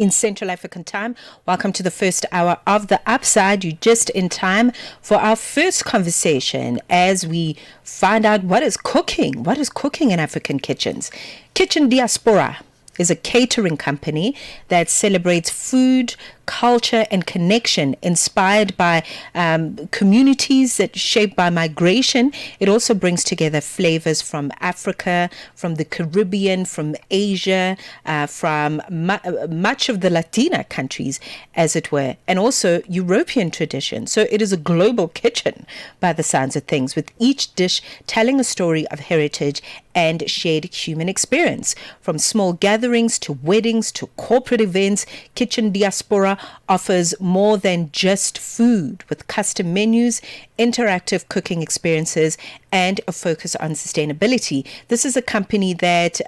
in Central African time. Welcome to the first hour of The Upside. You're just in time for our first conversation as we find out what is cooking in African kitchens. Kitchen Diaspora is a catering company that celebrates food, culture and connection inspired by communities that shaped by migration. It also brings together flavors from Africa, from the Caribbean, from Asia, from much of the Latina countries, as it were, and also European tradition. So it is a global kitchen by the sounds of things, with each dish telling a story of heritage and shared human experience. From small gatherings to weddings to corporate events, Kitchen Diaspora offers more than just food, with custom menus, interactive cooking experiences, and a focus on sustainability. This is a company that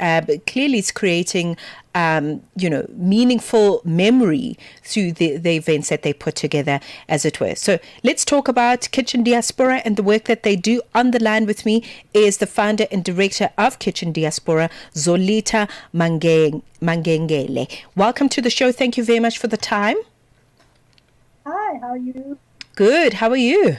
clearly is creating meaningful memory through the events that they put together, as it were. So let's talk about Kitchen Diaspora and the work that they do. On the line with me is the founder and director of Kitchen Diaspora, Zolitha Magengelele. Welcome to the show. Thank you very much for the time. Hi, how are you? Good. How are you?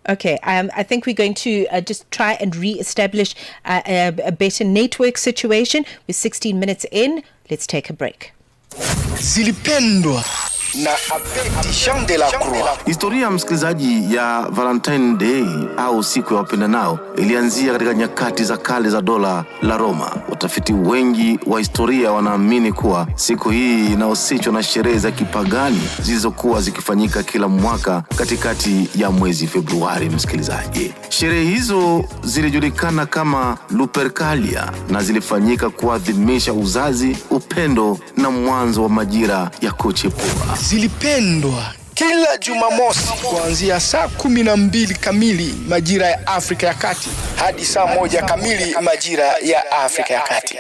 Okay, I think we're going to just try and re-establish a better network situation. We're 16 minutes in. Let's take a break. Zilipendwa na Abedi Jean de la Croix. Historia msikilizaji ya Valentine Day au siku ya wapendanao ilianzia katika nyakati za kale za dola la Roma. Watafiti wengi wa historia wanaamini kuwa siku hii inahusishwa na sherehe za kipagani zilizokuwa zikifanyika kila mwaka katikati ya mwezi Februari. Msikilizaji, sherehe hizo zilijulikana kama Lupercalia na zilifanyika kuadhimisha uzazi, upendo na mwanzo wa majira ya kuchipua. Zilipendwa kila Jumamosi kuanzia saa 12 kamili majira ya Afrika ya Kati hadi saa 1 kamili majira ya Afrika ya Kati.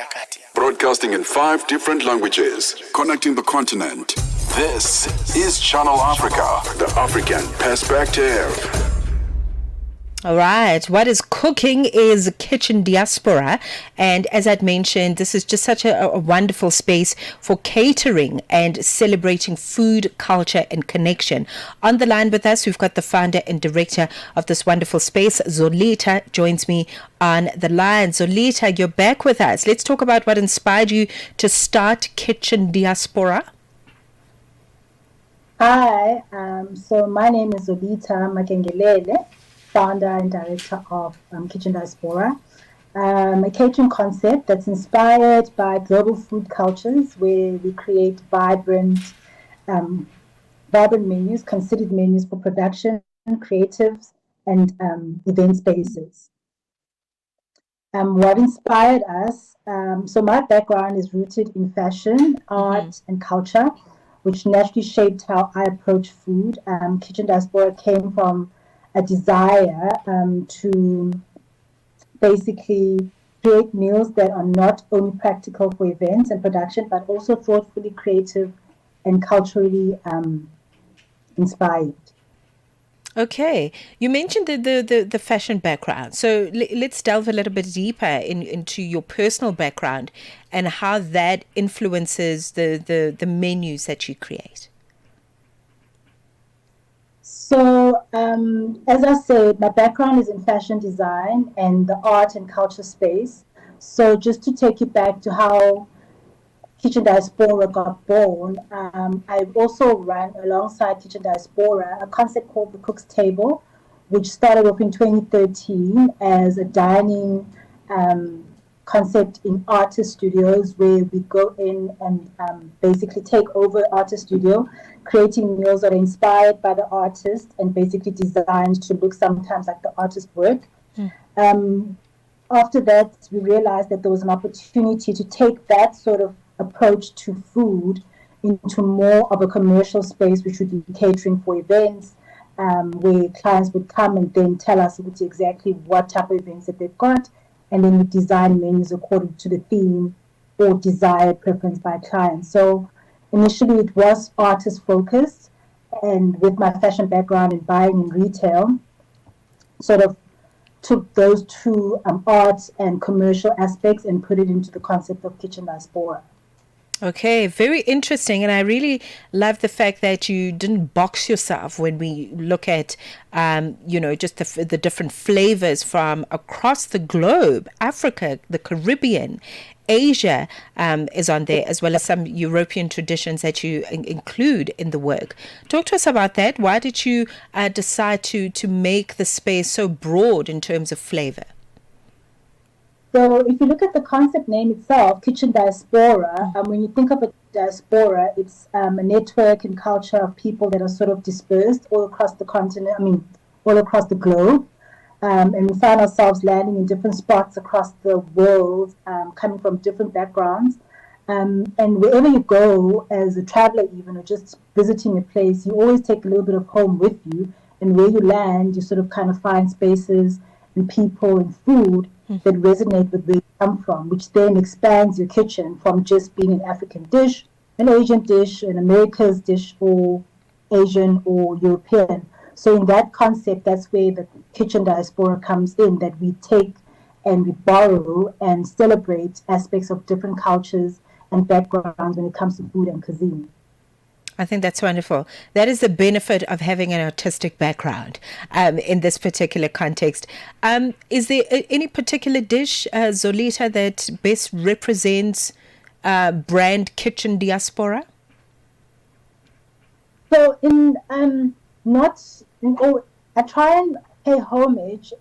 Broadcasting in 5 different languages, connecting the continent. This is Channel Africa, the African perspective. All right. What is cooking is Kitchen Diaspora. And as I'd mentioned, this is just such a wonderful space for catering and celebrating food, culture, and connection. On the line with us, we've got the founder and director of this wonderful space, Zolitha, joins me on the line. Zolitha, you're back with us. Let's talk about what inspired you to start Kitchen Diaspora. Hi, so my name is Zolitha Magengelele, founder and director of Kitchen Diaspora, a catering concept that's inspired by global food cultures where we create vibrant menus, considered menus for production, creatives, and event spaces. What inspired us, so my background is rooted in fashion, art, and culture, which naturally shaped how I approach food. Kitchen Diaspora came from a desire to basically create meals that are not only practical for events and production, but also thoughtfully creative and culturally inspired. Okay, you mentioned the fashion background. So let's delve a little bit deeper into your personal background and how that influences the menus that you create. So, as I said, my background is in fashion design and the art and culture space. So just to take you back to how Kitchen Diaspora got born, I also ran alongside Kitchen Diaspora a concept called the Cook's Table, which started off in 2013 as a dining concept in artist studios where we go in and basically take over artist studio, creating meals that are inspired by the artist and basically designed to look sometimes like the artist's work. After that, we realized that there was an opportunity to take that sort of approach to food into more of a commercial space, which would be catering for events, where clients would come and then tell us exactly what type of events that they've got, and then we design menus according to the theme or desired preference by clients. So initially it was artist focused, and with my fashion background in buying and retail, sort of took those two art and commercial aspects and put it into the concept of kitchen diaspora. Okay, very interesting. And I really love the fact that you didn't box yourself when we look at, just the different flavors from across the globe. Africa, the Caribbean, Asia is on there, as well as some European traditions that you include in the work. Talk to us about that. Why did you decide to make the space so broad in terms of flavor? So if you look at the concept name itself, Kitchen Diaspora, when you think of a diaspora, it's a network and culture of people that are sort of dispersed all across the continent, all across the globe. And we find ourselves landing in different spots across the world, coming from different backgrounds. And wherever you go as a traveler even, or just visiting a place, you always take a little bit of home with you. And where you land, you sort of kind of find spaces and people and food that resonate with where you come from, which then expands your kitchen from just being an African dish, an Asian dish, an America's dish, or Asian or European. So in that concept, that's where the kitchen diaspora comes in, that we take and we borrow and celebrate aspects of different cultures and backgrounds when it comes to food and cuisine. I think that's wonderful. That is the benefit of having an artistic background in this particular context. Is there any particular dish, Zolitha, that best represents brand Kitchen Diaspora? So I try and pay homage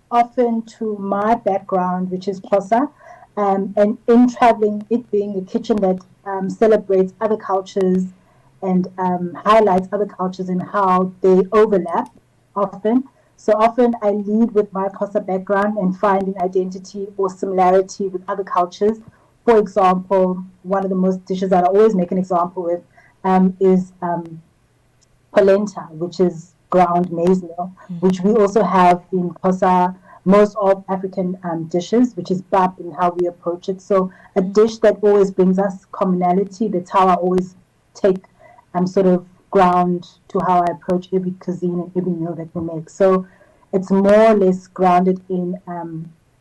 often to my background, which is Xhosa, and in traveling, it being a kitchen that celebrates other cultures and highlights other cultures and how they overlap often. So often I lead with my Xhosa background and finding identity or similarity with other cultures. For example, one of the most dishes that I always make an example with is polenta, which is ground maize meal, which we also have in Xhosa, most of African dishes, which is bap in how we approach it. So a dish that always brings us commonality. That's how I always take sort of ground to how I approach every cuisine and every meal that we make. So it's more or less grounded in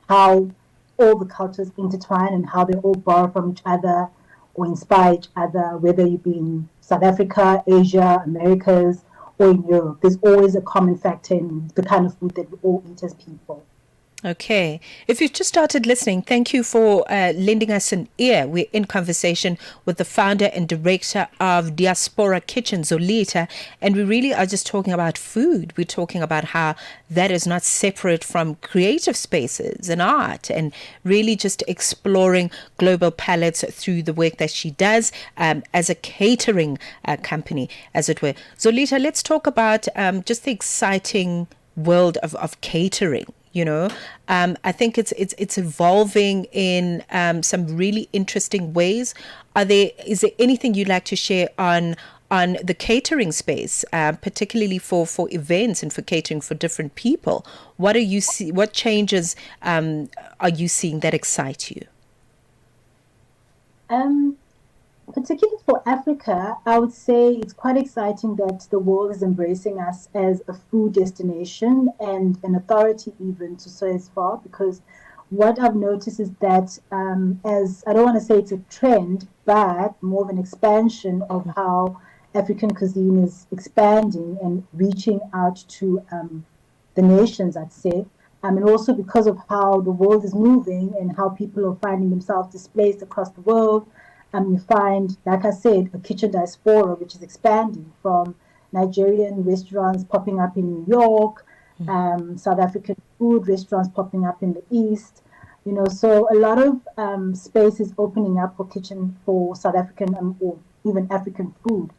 how all the cultures intertwine and how they all borrow from each other or inspire each other, whether you be in South Africa, Asia, Americas, or in Europe. There's always a common factor in the kind of food that we all eat as people. Okay. If you've just started listening, thank you for lending us an ear. We're in conversation with the founder and director of Diaspora Kitchen, Zolitha, and we really are just talking about food. We're talking about how that is not separate from creative spaces and art, and really just exploring global palettes through the work that she does as a catering company, as it were. Zolitha, let's talk about just the exciting world of catering. I think it's evolving in some really interesting ways. Is there anything you'd like to share on the catering space, particularly for events and for catering for different people? What changes are you seeing that excite you? Particularly for Africa, I would say it's quite exciting that the world is embracing us as a food destination and an authority even to so as far, because what I've noticed is that as I don't want to say it's a trend, but more of an expansion of how African cuisine is expanding and reaching out to the nations, I'd say. And also because of how the world is moving and how people are finding themselves displaced across the world. You find, like I said, a kitchen diaspora, which is expanding from Nigerian restaurants popping up in New York, South African food restaurants popping up in the East. So a lot of space is opening up for South African or even African food.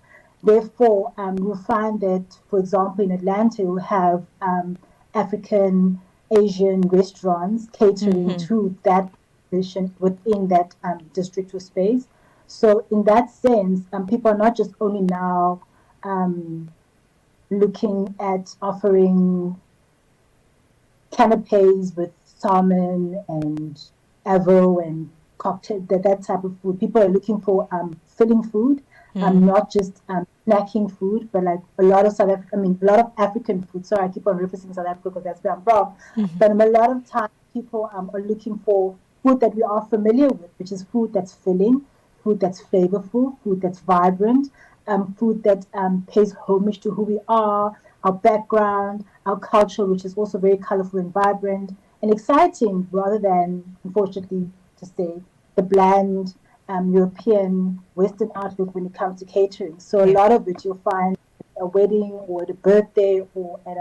Therefore, you'll find that, for example, in Atlanta, you'll have African, Asian restaurants catering to that position within that district or space. So in that sense, people are not just only now looking at offering canapes with salmon and avo and cocktail, that type of food. People are looking for filling food, not just snacking food, but like a lot of a lot of African food. Sorry, I keep on referencing South Africa because that's where I'm from. But a lot of times people are looking for food that we are familiar with, which is food that's filling, food that's flavorful, food that's vibrant, food that pays homage to who we are, our background, our culture, which is also very colorful and vibrant and exciting, rather than, unfortunately, to say, the bland European Western outlook when it comes to catering. So a lot of it you'll find at a wedding or at a birthday or at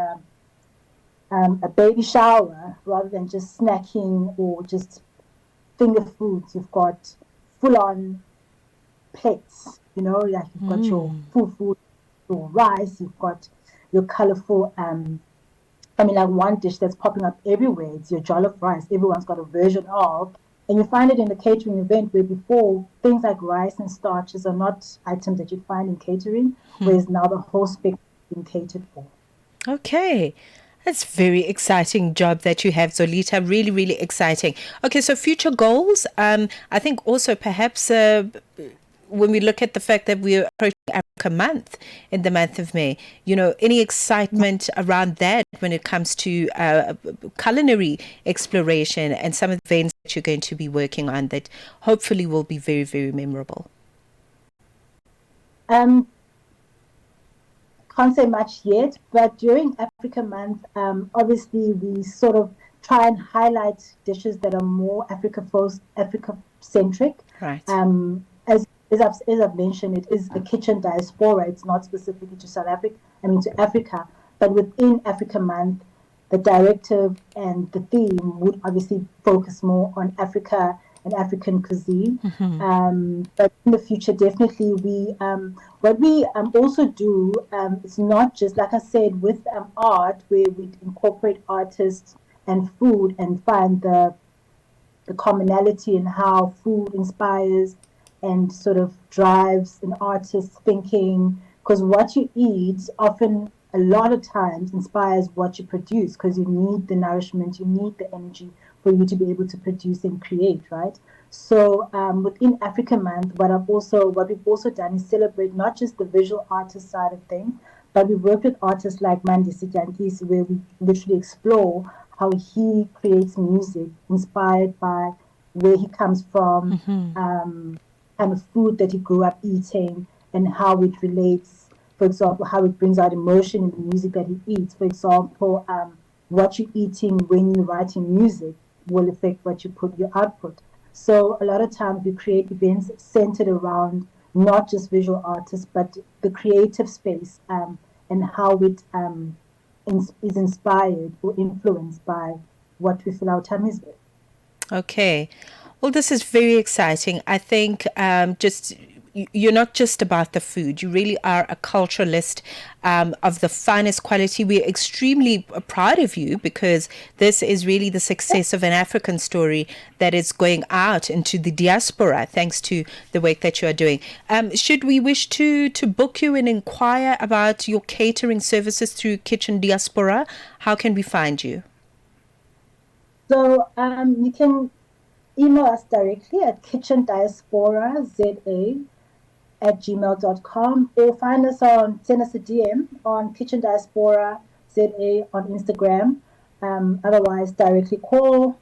a baby shower, rather than just snacking or just finger foods. You've got full-on plates, like you've got your full food, your rice, you've got your colorful, like one dish that's popping up everywhere, it's your jollof rice. Everyone's got a version of, and you find it in the catering event where before things like rice and starches are not items that you find in catering, whereas now the whole spectrum is being catered for. Okay. That's very exciting job that you have, Zolitha. Really, really exciting. Okay, so future goals. I think also perhaps when we look at the fact that we're approaching Africa Month in the month of May, any excitement around that when it comes to culinary exploration and some of the events that you're going to be working on that hopefully will be very, very memorable? Can't say much yet, but during Africa Month, obviously we sort of try and highlight dishes that are more Africa-centric. Right. As I've mentioned, it is a kitchen diaspora. It's not specifically to to Africa, but within Africa Month, the directive and the theme would obviously focus more on Africa and African cuisine. But in the future, definitely what we also do, it's not just, like I said, with art, where we incorporate artists and food and find the commonality in how food inspires and sort of drives an artist's thinking, because what you eat often, a lot of times, inspires what you produce, because you need the nourishment, you need the energy for you to be able to produce and create, right? So within Africa Month, what we've also done is celebrate not just the visual artist side of things, but we work with artists like Mmatsheko, where we literally explore how he creates music inspired by where he comes from, kind of food that he grew up eating, and how it relates, for example, how it brings out emotion in the music that he eats. For example, what you're eating when you're writing music will affect what you put your output. So a lot of times we create events centered around not just visual artists, but the creative space, and how it is inspired or influenced by what we fill our tummies with. Okay. Well, this is very exciting. I think you're not just about the food. You really are a culturalist of the finest quality. We're extremely proud of you, because this is really the success of an African story that is going out into the diaspora thanks to the work that you are doing. Should we wish to book you and inquire about your catering services through Kitchen Diaspora, how can we find you? So you can email us directly at kitchendiasporaza@gmail.com, or send us a DM on Kitchen Diaspora ZA on Instagram. Otherwise, directly call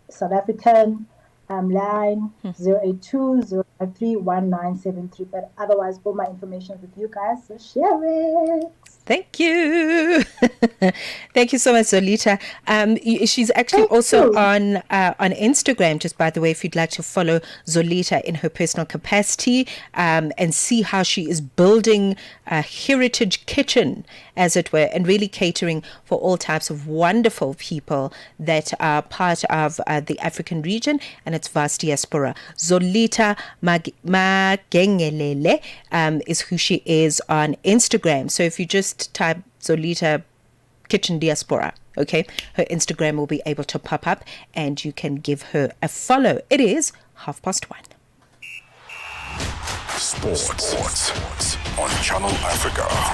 South African line 082-053-1973. But otherwise, all my information is with you guys, so share it. Thank you. Thank you so much, Zolitha. She's actually also on Instagram, just by the way, if you'd like to follow Zolitha in her personal capacity and see how she is building a heritage kitchen, as it were, and really catering for all types of wonderful people that are part of the African region and its vast diaspora. Zolitha Magengelele is who she is on Instagram. So if you just type Zolitha Kitchen Diaspora, okay, her Instagram will be able to pop up and you can give her a follow. It is 1:30. Sports on Channel Africa.